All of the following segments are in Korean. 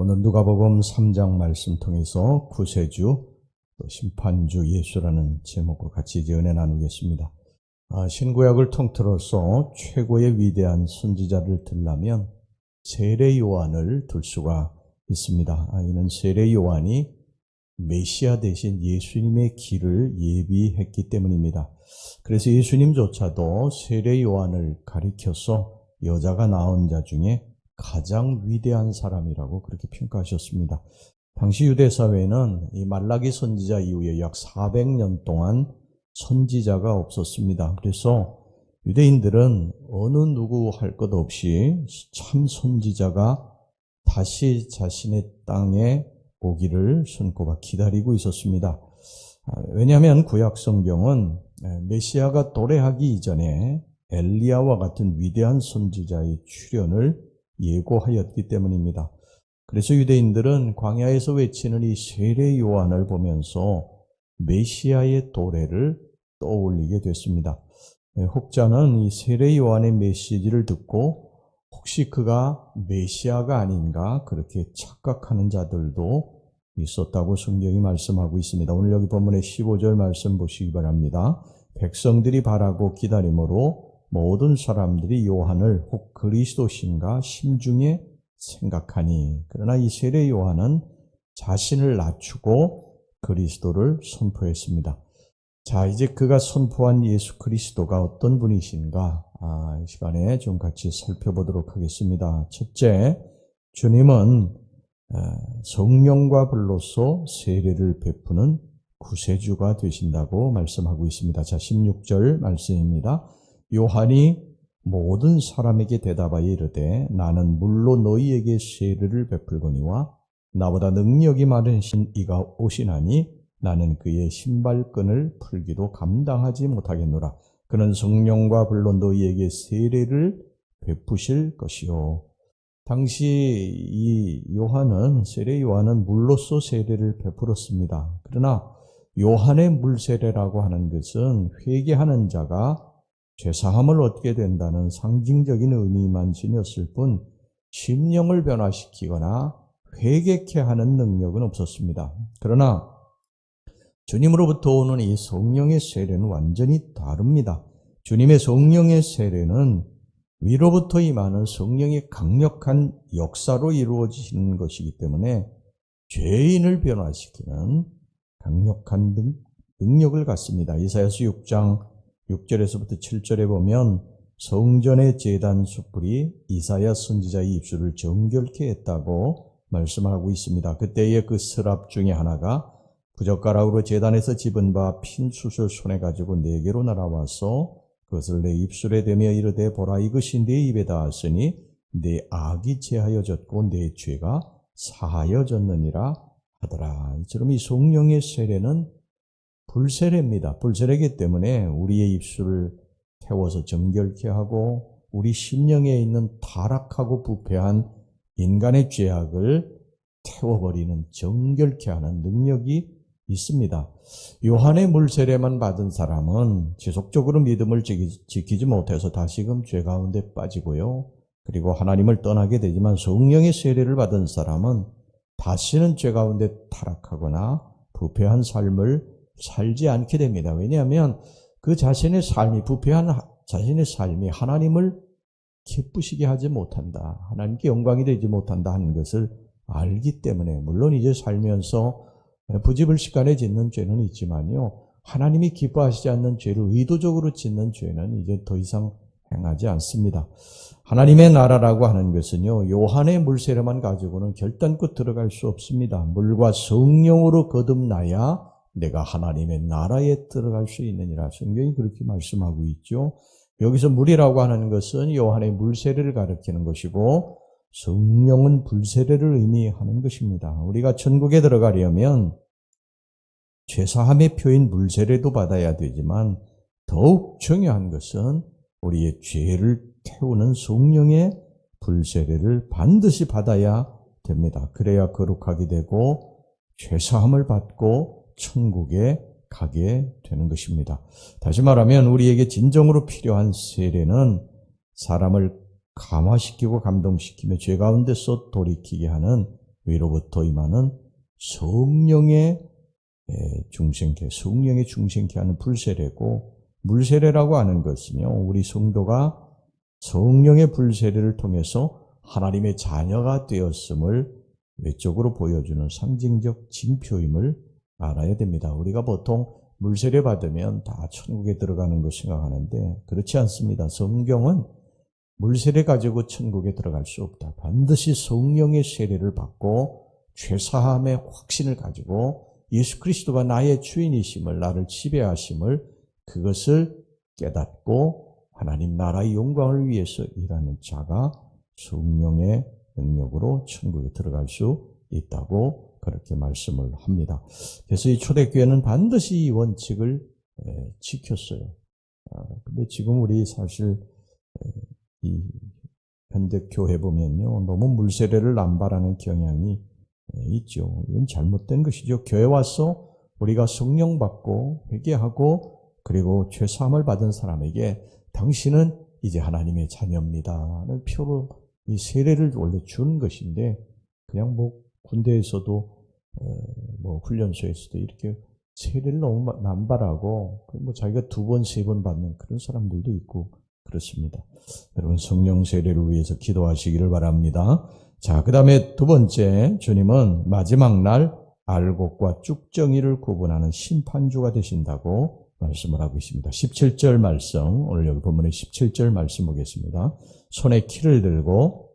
오늘 누가복음 3장 말씀 통해서 구세주, 또 심판주 예수라는 제목으로 같이 이제 은혜 나누겠습니다. 신구약을 통틀어서 최고의 위대한 선지자를 들라면 세례 요한을 들 수가 있습니다. 이는 세례 요한이 메시아 대신 예수님의 길을 예비했기 때문입니다. 그래서 예수님조차도 세례 요한을 가리켜서 여자가 낳은 자 중에 가장 위대한 사람이라고 그렇게 평가하셨습니다. 당시 유대사회는 이 말라기 선지자 이후에 약 400년 동안 선지자가 없었습니다. 그래서 유대인들은 어느 누구 할 것 없이 참 선지자가 다시 자신의 땅에 오기를 손꼽아 기다리고 있었습니다. 왜냐하면 구약 성경은 메시아가 도래하기 이전에 엘리야와 같은 위대한 선지자의 출현을 예고하였기 때문입니다. 그래서 유대인들은 광야에서 외치는 이 세례 요한을 보면서 메시아의 도래를 떠올리게 됐습니다. 혹자는 이 세례 요한의 메시지를 듣고 혹시 그가 메시아가 아닌가 그렇게 착각하는 자들도 있었다고 성경이 말씀하고 있습니다. 오늘 여기 본문의 15절 말씀 보시기 바랍니다. 백성들이 바라고 기다림으로 모든 사람들이 요한을 혹 그리스도신가 심중에 생각하니, 그러나 이 세례 요한은 자신을 낮추고 그리스도를 선포했습니다. 자, 이제 그가 선포한 예수 그리스도가 어떤 분이신가 이 시간에 좀 같이 살펴보도록 하겠습니다. 첫째, 주님은 성령과 불로써 세례를 베푸는 구세주가 되신다고 말씀하고 있습니다. 자, 16절 말씀입니다. 요한이 모든 사람에게 대답하여 이르되 나는 물로 너희에게 세례를 베풀거니와 나보다 능력이 많으신 이가 오시나니 나는 그의 신발끈을 풀기도 감당하지 못하겠노라. 그는 성령과 불로 너희에게 세례를 베푸실 것이요. 당시 이 요한은, 세례 요한은 물로써 세례를 베풀었습니다. 그러나 요한의 물세례라고 하는 것은 회개하는 자가 죄사함을 얻게 된다는 상징적인 의미만 지녔을 뿐 심령을 변화시키거나 회개케 하는 능력은 없었습니다. 그러나 주님으로부터 오는 이 성령의 세례는 완전히 다릅니다. 주님의 성령의 세례는 위로부터 임하는 성령의 강력한 역사로 이루어지는 것이기 때문에 죄인을 변화시키는 강력한 능력을 갖습니다. 이사야서 6장 6절에서부터 7절에 보면 성전의 제단 숯불이 이사야 선지자의 입술을 정결케 했다고 말씀하고 있습니다. 그때의 그 서랍 중에 하나가 부젓가락으로 제단에서 집은 바 핀 숯을 손에 가지고 내게로 날아와서 그것을 내 입술에 대며 이르되 보라 이것이 내 입에 닿았으니 내 악이 제하여졌고 내 죄가 사하여졌느니라 하더라. 이처럼 이 성령의 세례는 불세례입니다. 불세례이기 때문에 우리의 입술을 태워서 정결케 하고 우리 심령에 있는 타락하고 부패한 인간의 죄악을 태워버리는 정결케 하는 능력이 있습니다. 요한의 물세례만 받은 사람은 지속적으로 믿음을 지키지 못해서 다시금 죄 가운데 빠지고요. 그리고 하나님을 떠나게 되지만 성령의 세례를 받은 사람은 다시는 죄 가운데 타락하거나 부패한 삶을 살지 않게 됩니다. 왜냐하면 그 자신의 삶이, 부패한 자신의 삶이 하나님을 기쁘시게 하지 못한다, 하나님께 영광이 되지 못한다 하는 것을 알기 때문에, 물론 이제 살면서 부지불식간에 짓는 죄는 있지만요, 하나님이 기뻐하시지 않는 죄를 의도적으로 짓는 죄는 이제 더 이상 행하지 않습니다. 하나님의 나라라고 하는 것은요, 요한의 물세례만 가지고는 결단코 들어갈 수 없습니다. 물과 성령으로 거듭나야 내가 하나님의 나라에 들어갈 수 있느니라. 성경이 그렇게 말씀하고 있죠. 여기서 물이라고 하는 것은 요한의 물세례를 가리키는 것이고 성령은 불세례를 의미하는 것입니다. 우리가 천국에 들어가려면 죄사함의 표인 물세례도 받아야 되지만 더욱 중요한 것은 우리의 죄를 태우는 성령의 불세례를 반드시 받아야 됩니다. 그래야 거룩하게 되고 죄사함을 받고 천국에 가게 되는 것입니다. 다시 말하면 우리에게 진정으로 필요한 세례는 사람을 감화시키고 감동시키며 죄 가운데서 돌이키게 하는 위로부터 임하는 성령의 중생케 하는 불세례고, 물세례라고 하는 것은요, 우리 성도가 성령의 불세례를 통해서 하나님의 자녀가 되었음을 외적으로 보여주는 상징적 징표임을 알아야 됩니다. 우리가 보통 물세례 받으면 다 천국에 들어가는 거 생각하는데 그렇지 않습니다. 성경은 물세례 가지고 천국에 들어갈 수 없다. 반드시 성령의 세례를 받고 죄사함의 확신을 가지고 예수 그리스도가 나의 주인이심을, 나를 지배하심을, 그것을 깨닫고 하나님 나라의 영광을 위해서 일하는 자가 성령의 능력으로 천국에 들어갈 수 있다고 그렇게 말씀을 합니다. 그래서 이 초대교회는 반드시 이 원칙을 지켰어요. 근데 지금 우리 사실 이 현대교회 보면요, 너무 물세례를 남발하는 경향이 있죠. 이건 잘못된 것이죠. 교회 와서 우리가 성령 받고 회개하고 그리고 죄사함을 받은 사람에게 당신은 이제 하나님의 자녀입니다 하는 표로 이 세례를 원래 준 것인데, 그냥 뭐 군대에서도 뭐 훈련소에서도 이렇게 세례를 너무 남발하고 뭐 자기가 2번, 3번 받는 그런 사람들도 있고 그렇습니다. 여러분 성령 세례를 위해서 기도하시기를 바랍니다. 자, 그 다음에 두 번째, 주님은 마지막 날 알곡과 쭉정이를 구분하는 심판주가 되신다고 말씀을 하고 있습니다. 17절 말씀, 오늘 여기 본문의 17절 말씀 보겠습니다. 손에 키를 들고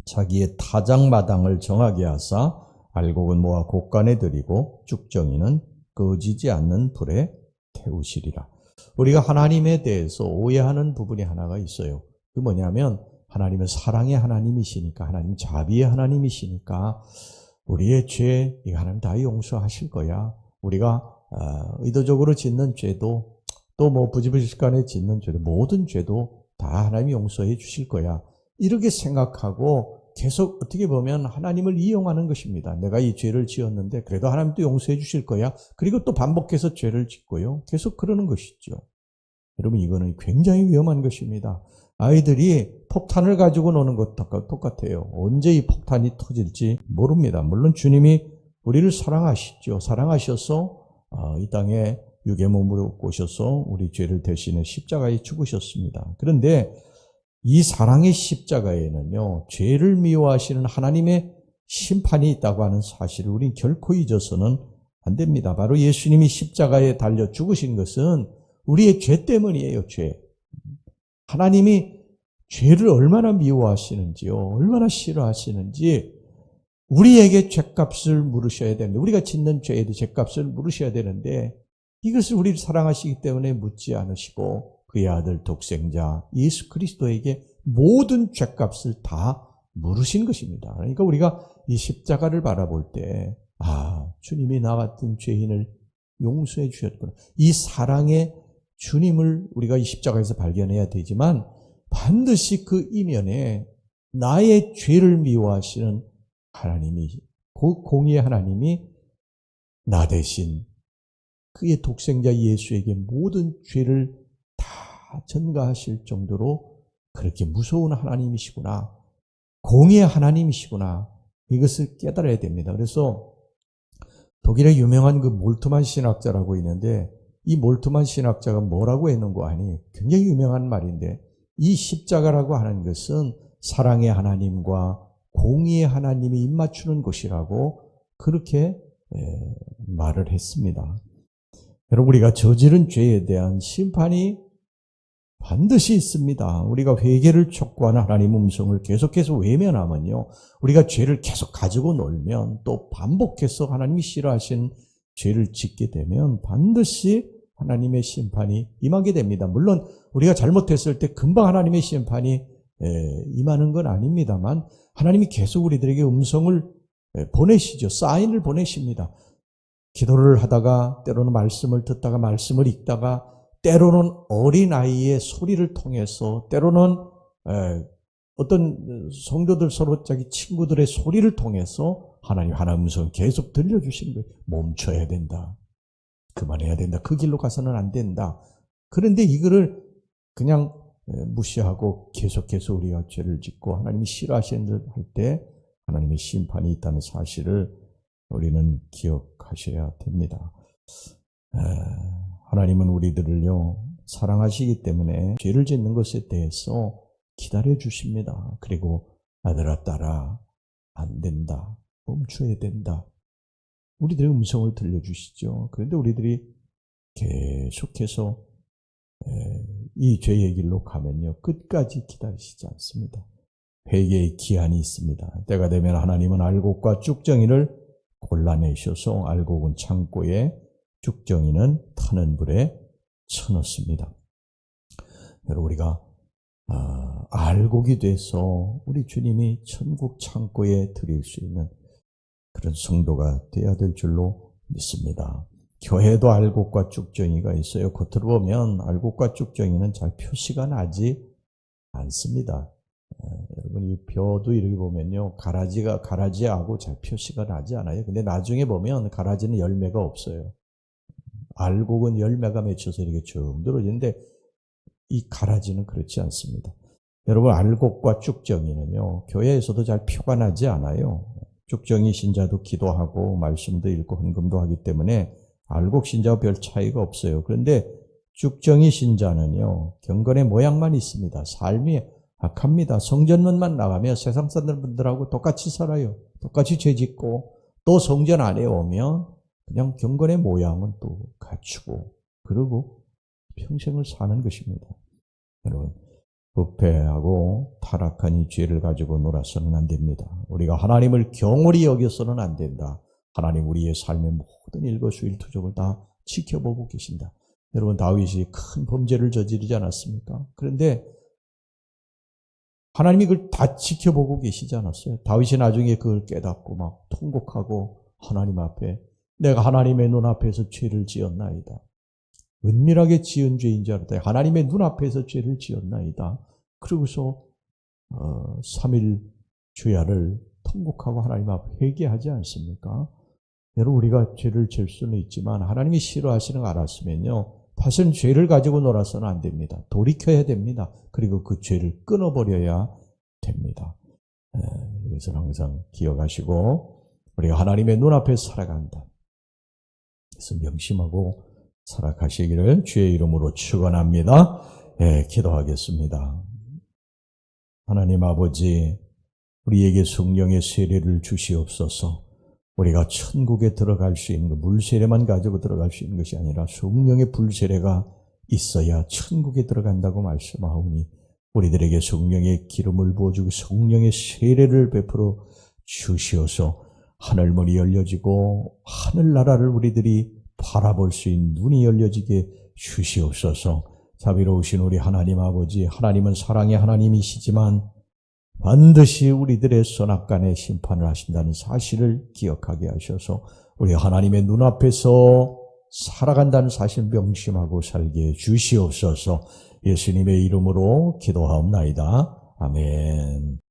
자기의 타작마당을 정하게 하사 알곡은 모아 곳간에 들이고 쭉정이는 꺼지지 않는 불에 태우시리라. 우리가 하나님에 대해서 오해하는 부분이 하나가 있어요. 그 뭐냐면 하나님은 사랑의 하나님이시니까, 하나님 자비의 하나님이시니까 우리의 죄 하나님 다 용서하실 거야. 우리가 의도적으로 짓는 죄도 또 뭐 부지불식간에 짓는 죄도 모든 죄도 다 하나님이 용서해 주실 거야. 이렇게 생각하고 계속 어떻게 보면 하나님을 이용하는 것입니다. 내가 이 죄를 지었는데 그래도 하나님도 용서해 주실 거야. 그리고 또 반복해서 죄를 짓고요. 계속 그러는 것이죠. 여러분 이거는 굉장히 위험한 것입니다. 아이들이 폭탄을 가지고 노는 것과 똑같아요. 언제 이 폭탄이 터질지 모릅니다. 물론 주님이 우리를 사랑하시죠. 사랑하셔서 이 땅에 육의 몸으로 오셔서 우리 죄를 대신해 십자가에 죽으셨습니다. 그런데 이 사랑의 십자가에는요, 죄를 미워하시는 하나님의 심판이 있다고 하는 사실을 우리는 결코 잊어서는 안 됩니다. 바로 예수님이 십자가에 달려 죽으신 것은 우리의 죄 때문이에요, 죄. 하나님이 죄를 얼마나 미워하시는지요, 얼마나 싫어하시는지 우리에게 죄값을 물으셔야 되는데, 우리가 짓는 죄에 대해 죄값을 물으셔야 되는데 이것을 우리를 사랑하시기 때문에 묻지 않으시고 그의 아들 독생자 예수 그리스도에게 모든 죄값을 다 물으신 것입니다. 그러니까 우리가 이 십자가를 바라볼 때 주님이 나 같은 죄인을 용서해 주셨구나. 이 사랑의 주님을 우리가 이 십자가에서 발견해야 되지만 반드시 그 이면에 나의 죄를 미워하시는 하나님이, 그 공의의 하나님이 나 대신 그의 독생자 예수에게 모든 죄를 다 전가하실 정도로 그렇게 무서운 하나님이시구나, 공의의 하나님이시구나, 이것을 깨달아야 됩니다. 그래서 독일의 유명한 그 몰트만 신학자라고 있는데, 이 몰트만 신학자가 뭐라고 했는고 하니 굉장히 유명한 말인데, 이 십자가라고 하는 것은 사랑의 하나님과 공의의 하나님이 입맞추는 곳이라고 그렇게 말을 했습니다. 여러분 우리가 저지른 죄에 대한 심판이 반드시 있습니다. 우리가 회개를 촉구하는 하나님 음성을 계속해서 외면하면요, 우리가 죄를 계속 가지고 놀면 또 반복해서 하나님이 싫어하신 죄를 짓게 되면 반드시 하나님의 심판이 임하게 됩니다. 물론 우리가 잘못했을 때 금방 하나님의 심판이 임하는 건 아닙니다만 하나님이 계속 우리들에게 음성을 보내시죠. 사인을 보내십니다. 기도를 하다가 때로는 말씀을 듣다가 말씀을 읽다가 때로는 어린아이의 소리를 통해서 때로는 어떤 성도들 서로 자기 친구들의 소리를 통해서 하나님 음성을 계속 들려주시는 거예요. 멈춰야 된다. 그만해야 된다. 그 길로 가서는 안 된다. 그런데 이거를 그냥 무시하고 계속해서 우리가 죄를 짓고 하나님이 싫어하시는 듯 할 때 하나님의 심판이 있다는 사실을 우리는 기억하셔야 됩니다. 하나님은 우리들을요 사랑하시기 때문에 죄를 짓는 것에 대해서 기다려 주십니다. 그리고 아들아 딸아 안 된다, 멈춰야 된다, 우리들의 음성을 들려주시죠. 그런데 우리들이 계속해서 이 죄의 길로 가면요 끝까지 기다리시지 않습니다. 회개의 기한이 있습니다. 때가 되면 하나님은 알곡과 쭉정이를 골라내셔서 알곡은 창고에, 쭉정이는 타는 불에 쳐넣습니다. 여러분, 우리가 알곡이 돼서 우리 주님이 천국 창고에 드릴 수 있는 그런 성도가 되어야 될 줄로 믿습니다. 교회도 알곡과 쭉정이가 있어요. 겉으로 보면 알곡과 쭉정이는 잘 표시가 나지 않습니다. 여러분, 이 벼도 이렇게 보면요 가라지하고 잘 표시가 나지 않아요. 근데 나중에 보면 가라지는 열매가 없어요. 알곡은 열매가 맺혀서 이렇게 쭉 늘어지는데 이 가라지는 그렇지 않습니다. 여러분, 알곡과 쭉정이는요 교회에서도 잘 표가 나지 않아요. 쭉정이 신자도 기도하고 말씀도 읽고 헌금도 하기 때문에 알곡 신자와 별 차이가 없어요. 그런데 쭉정이 신자는요 경건의 모양만 있습니다. 삶이 악합니다. 성전문만 나가면 세상 사람들하고 똑같이 살아요. 똑같이 죄짓고 또 성전 안에 오면 그냥 경건의 모양은 또 갖추고 그러고 평생을 사는 것입니다. 여러분, 부패하고 타락한 이 죄를 가지고 놀아서는 안 됩니다. 우리가 하나님을 경홀히 여겨서는 안 된다. 하나님 우리의 삶의 모든 일거수일투족을 다 지켜보고 계신다. 여러분, 다윗이 큰 범죄를 저지르지 않았습니까? 그런데 하나님이 그걸 다 지켜보고 계시지 않았어요? 다윗이 나중에 그걸 깨닫고 막 통곡하고 하나님 앞에 내가 하나님의 눈앞에서 죄를 지었나이다. 은밀하게 지은 죄인 줄 알았다. 하나님의 눈앞에서 죄를 지었나이다. 그러고서 3일 주야를 통곡하고 하나님 앞에 회개하지 않습니까? 여러분, 우리가 죄를 질 수는 있지만 하나님이 싫어하시는 거 알았으면요 다시는 죄를 가지고 놀아서는 안 됩니다. 돌이켜야 됩니다. 그리고 그 죄를 끊어버려야 됩니다. 이것을 항상 기억하시고 우리가 하나님의 눈앞에서 살아간다. 그래서 명심하고 살아가시기를 주의 이름으로 축원합니다. 기도하겠습니다. 하나님 아버지, 우리에게 성령의 세례를 주시옵소서. 우리가 천국에 들어갈 수 있는 것, 물세례만 가지고 들어갈 수 있는 것이 아니라 성령의 불세례가 있어야 천국에 들어간다고 말씀하오니 우리들에게 성령의 기름을 부어주고 성령의 세례를 베풀어 주시어서 하늘문이 열려지고 하늘나라를 우리들이 바라볼 수 있는 눈이 열려지게 주시옵소서. 자비로우신 우리 하나님 아버지, 하나님은 사랑의 하나님이시지만 반드시 우리들의 선악간에 심판을 하신다는 사실을 기억하게 하셔서 우리 하나님의 눈앞에서 살아간다는 사실 명심하고 살게 주시옵소서. 예수님의 이름으로 기도하옵나이다. 아멘.